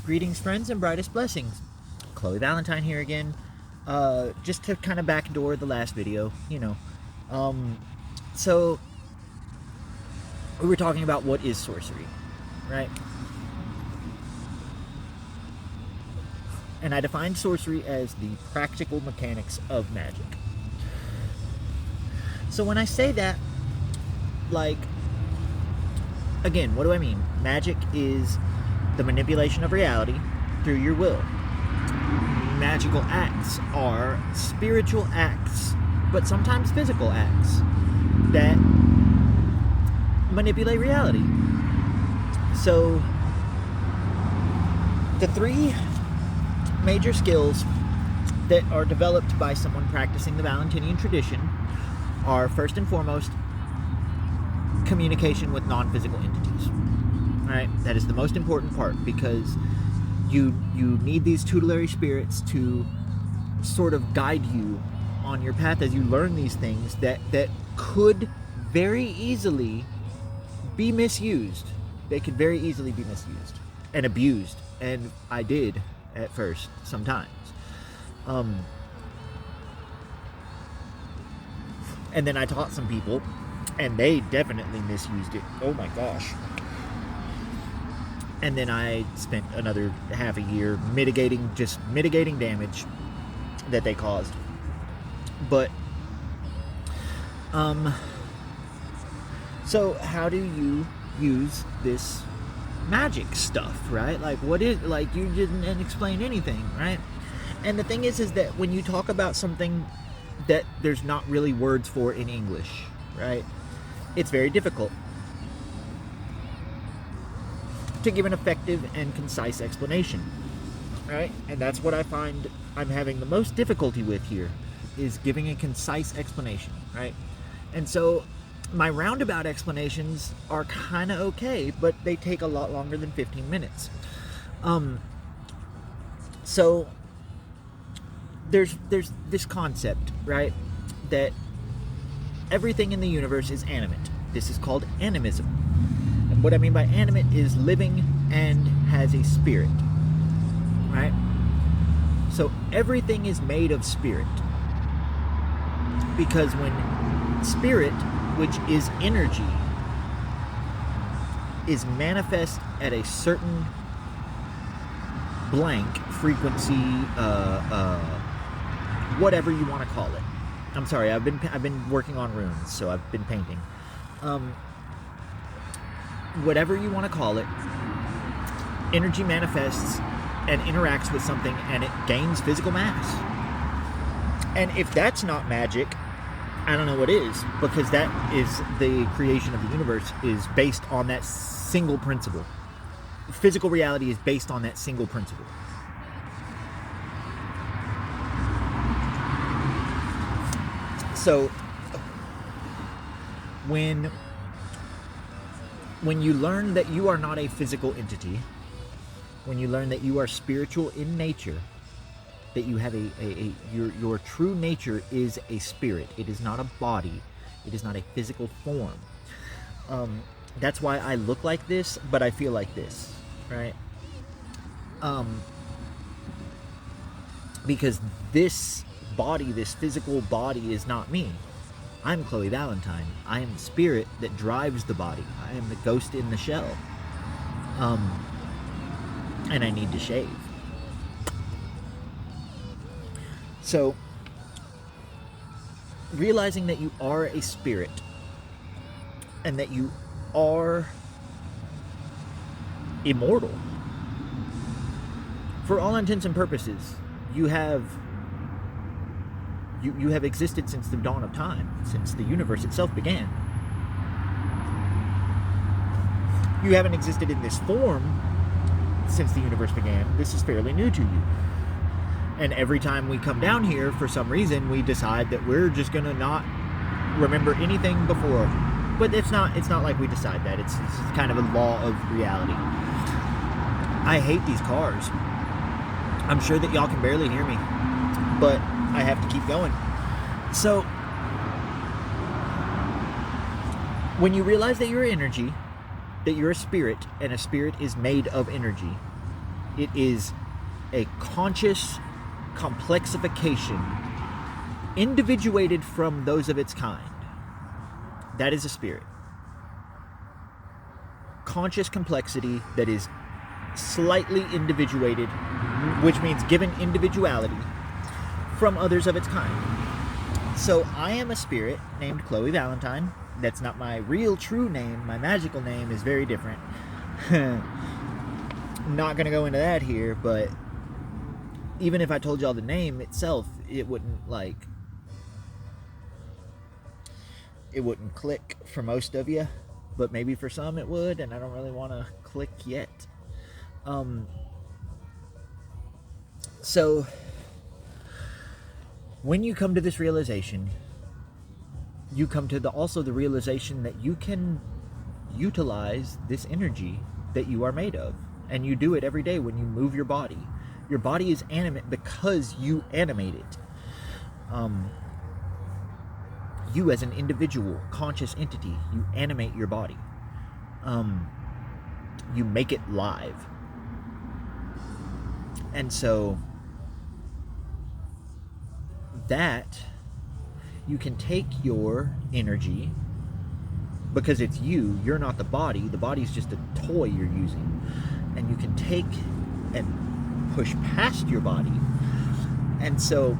Greetings, friends, and brightest blessings. Chloe Valentine here again. Just to kind of backdoor the last video, So, we were talking about what is sorcery, right? And I defined sorcery as the practical mechanics of magic. So when I say that, again, what do I mean? Magic is the manipulation of reality through your will. Magical acts are spiritual acts, but sometimes physical acts that manipulate reality. So the three major skills that are developed by someone practicing the Valentinian tradition are, first and foremost, communication with non-physical entities. Right? That is the most important part, because you need these tutelary spirits to sort of guide you on your path as you learn these things that could very easily be misused. They could very easily be misused and abused, and I did at first sometimes. And then I taught some people, and they definitely misused it. Oh my gosh. And then I spent another half a year mitigating damage that they caused. But, so how do you use this magic stuff, right? You didn't explain anything, right? And the thing is that when you talk about something that there's not really words for in English, right? It's very difficult to give an effective and concise explanation, right? And that's what I find I'm having the most difficulty with here, is giving a concise explanation, right? And so my roundabout explanations are kind of okay, but they take a lot longer than 15 minutes. So there's this concept, right, that everything in the universe is animate. This is called animism. And what I mean by animate is living and has a spirit, right? So everything is made of spirit, because when spirit, which is energy, is manifest at a certain blank frequency, whatever you want to call it. I'm sorry, I've been working on runes, so I've been painting. Whatever you want to call it, energy manifests and interacts with something, and it gains physical mass. And if that's not magic, I don't know what is, because that is the creation of the universe, is based on that single principle. Physical reality is based on that single principle. So when you learn that you are not a physical entity, when you learn that you are spiritual in nature, that you have your true nature is a spirit. It is not a body. It is not a physical form. That's why I look like this, but I feel like this, right? Because this body, this physical body, is not me. I'm Chloe Valentine. I am the spirit that drives the body. I am the ghost in the shell. And I need to shave. So, realizing that you are a spirit, and that you are immortal, for all intents and purposes, you have existed since the dawn of time, since the universe itself began. You haven't existed in this form since the universe began. This is fairly new to you. And every time we come down here, for some reason, we decide that we're just going to not remember anything before. But it's not like we decide that. It's kind of a law of reality. I hate these cars. I'm sure that y'all can barely hear me, but I have to keep going. So, when you realize that you're energy, that you're a spirit, and a spirit is made of energy, It is a conscious complexification, individuated from those of its kind. That is a spirit. Conscious complexity that is slightly individuated, which means given individuality from others of its kind. So I am a spirit named Chloe Valentine. That's not my real true name. My magical name is very different. Not going to go into that here, but even if I told y'all the name itself, it wouldn't click for most of you, but maybe for some it would, and I don't really want to click yet. So when you come to this realization, you come to also the realization that you can utilize this energy that you are made of, and you do it every day when you move your body. Your body is animate because you animate it. You as an individual, conscious entity, you animate your body. You make it live. And so that you can take your energy, because it's you're not the body's just a toy you're using, and you can take and push past your body. And so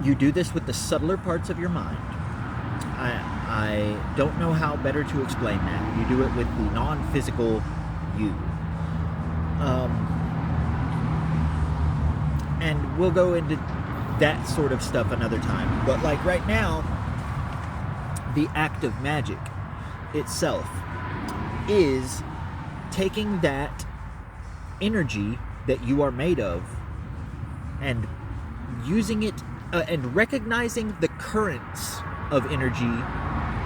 you do this with the subtler parts of your mind. I don't know how better to explain that. You do it with the non-physical you. And we'll go into that sort of stuff another time. But like right now, the act of magic itself is taking that energy that you are made of and using it and recognizing the currents of energy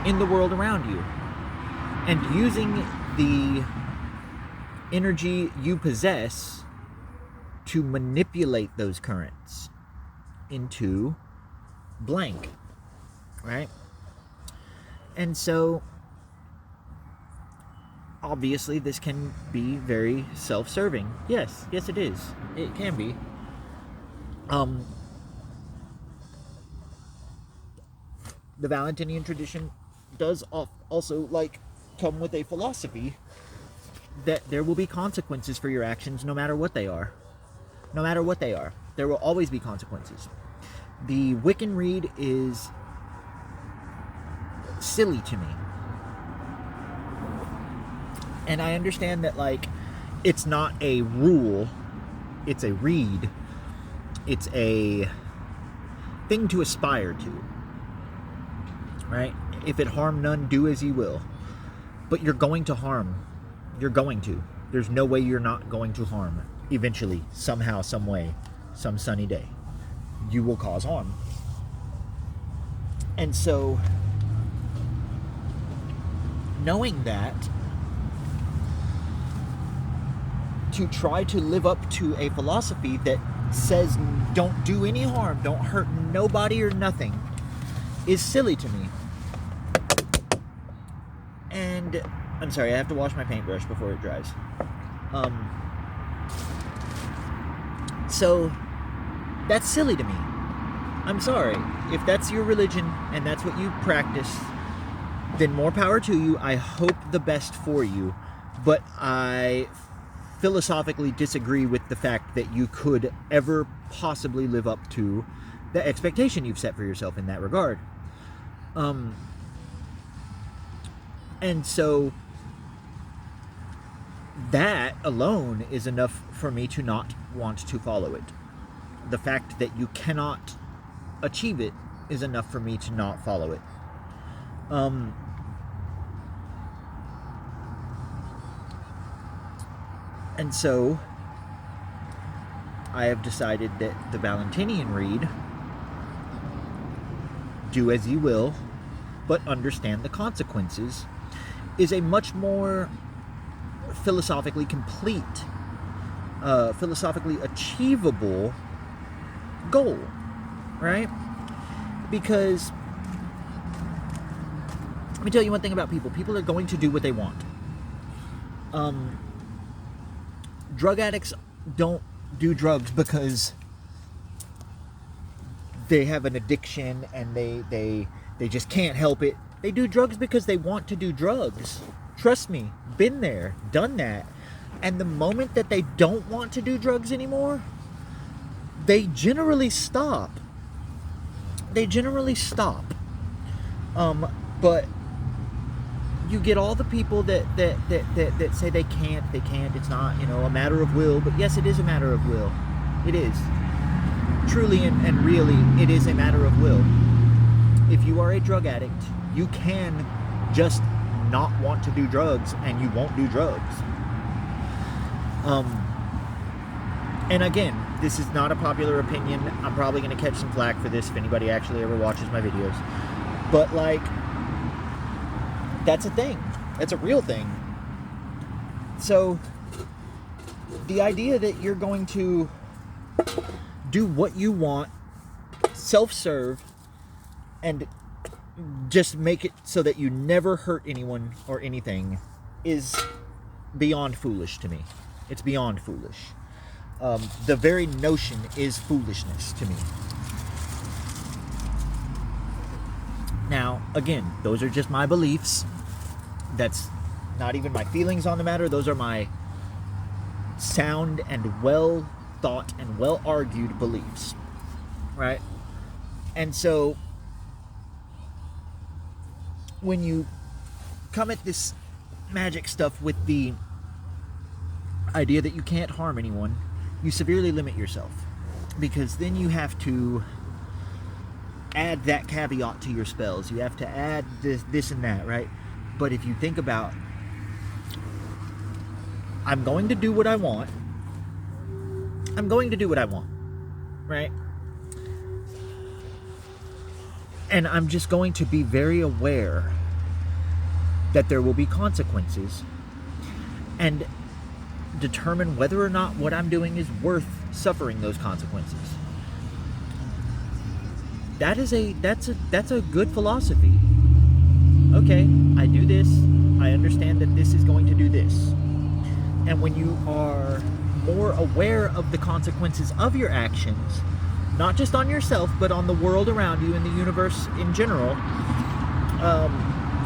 in the world around you, and using the energy you possess to manipulate those currents into blank, right? And so obviously this can be very self-serving. Yes it is. It can be. The Valentinian tradition does also come with a philosophy that there will be consequences for your actions no matter what they are. No matter what they are. There will always be consequences. The Wiccan read is silly to me. And I understand that, it's not a rule, it's a read, it's a thing to aspire to, right? If it harm none, do as ye will. But you're going to harm. You're going to. There's no way you're not going to harm. Eventually, somehow, some way, some sunny day, you will cause harm. And so, knowing that, to try to live up to a philosophy that says don't do any harm, don't hurt nobody or nothing, is silly to me. And I'm sorry, I have to wash my paintbrush before it dries. So that's silly to me. I'm sorry. If that's your religion and that's what you practice, then more power to you. I hope the best for you. But I philosophically disagree with the fact that you could ever possibly live up to the expectation you've set for yourself in that regard. And so that alone is enough for me to not want to follow it. The fact that you cannot achieve it is enough for me to not follow it. And so I have decided that the Valentinian read, do as ye will, but understand the consequences, is a much more philosophically complete, philosophically achievable goal, right? Because let me tell you one thing about people. People are going to do what they want. drug addicts don't do drugs because they have an addiction and they just can't help it. They do drugs because they want to do drugs. Trust me, been there, done that. And the moment that they don't want to do drugs anymore, they generally stop. They generally stop. But you get all the people that say they can't, it's not, a matter of will. But yes, it is a matter of will. It is. Truly and really, it is a matter of will. If you are a drug addict, you can just not want to do drugs, and you won't do drugs. And again, this is not a popular opinion. I'm probably going to catch some flack for this if anybody actually ever watches my videos. But, like, that's a thing. That's a real thing. So, the idea that you're going to do what you want, self-serve, and just make it so that you never hurt anyone or anything is beyond foolish to me. It's beyond foolish. The very notion is foolishness to me. Now, again, those are just my beliefs. That's not even my feelings on the matter. Those are my sound and well thought and well argued beliefs. Right? And so, when you come at this magic stuff with the idea that you can't harm anyone, you severely limit yourself, because then you have to add that caveat to your spells. You have to add this and that, right? But if you think about, I'm going to do what I want. I'm going to do what I want, right? And I'm just going to be very aware that there will be consequences, and determine whether or not what I'm doing is worth suffering those consequences. That's a good philosophy. Okay, I do this. I understand that this is going to do this. And when you are more aware of the consequences of your actions, not just on yourself, but on the world around you and the universe in general,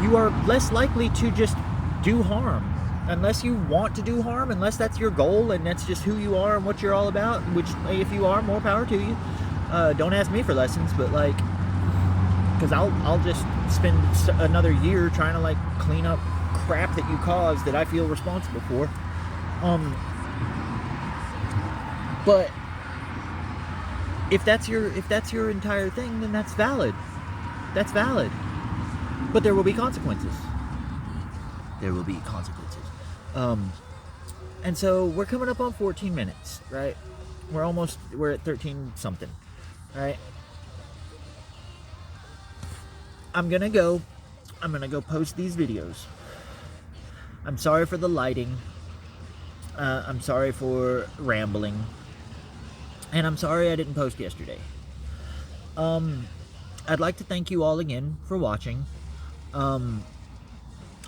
you are less likely to just do harm. Unless you want to do harm, unless that's your goal and that's just who you are and what you're all about, which, if you are, more power to you. Don't ask me for lessons, but, like, because I'll just spend another year trying to, like, clean up crap that you caused that I feel responsible for. But if that's your entire thing, then that's valid. That's valid. But there will be consequences. There will be consequences. And so we're coming up on 14 minutes, right? We're at 13 something, right? I'm gonna go post these videos. I'm sorry for the lighting. I'm sorry for rambling. And I'm sorry I didn't post yesterday. I'd like to thank you all again for watching.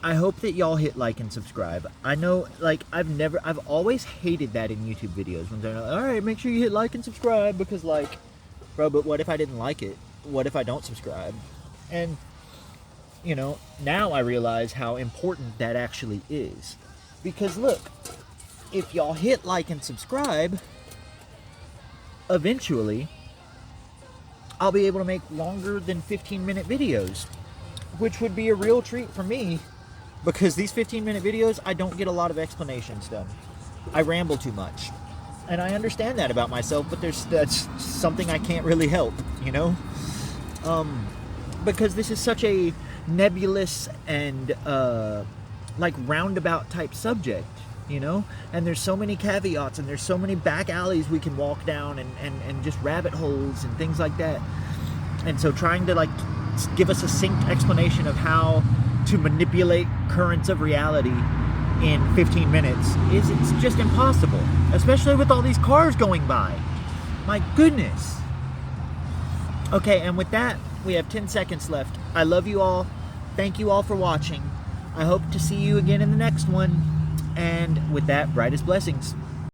I hope that y'all hit like and subscribe. I know, like, I've always hated that in YouTube videos when they're like, alright, make sure you hit like and subscribe, because, like, bro, but what if I didn't like it? What if I don't subscribe? And, now I realize how important that actually is. Because, look, if y'all hit like and subscribe, eventually, I'll be able to make longer than 15-minute videos, which would be a real treat for me. Because these 15-minute videos, I don't get a lot of explanations done. I ramble too much. And I understand that about myself, but that's something I can't really help, Because this is such a nebulous and, like, roundabout type subject, And there's so many caveats, and there's so many back alleys we can walk down, and just rabbit holes and things like that. And so trying to, like, give a succinct explanation of how to manipulate currents of reality in 15 minutes it's just impossible, especially with all these cars going by. My goodness. Okay, and with that, we have 10 seconds left. I love you all. Thank you all for watching. I hope to see you again in the next one. And with that, brightest blessings.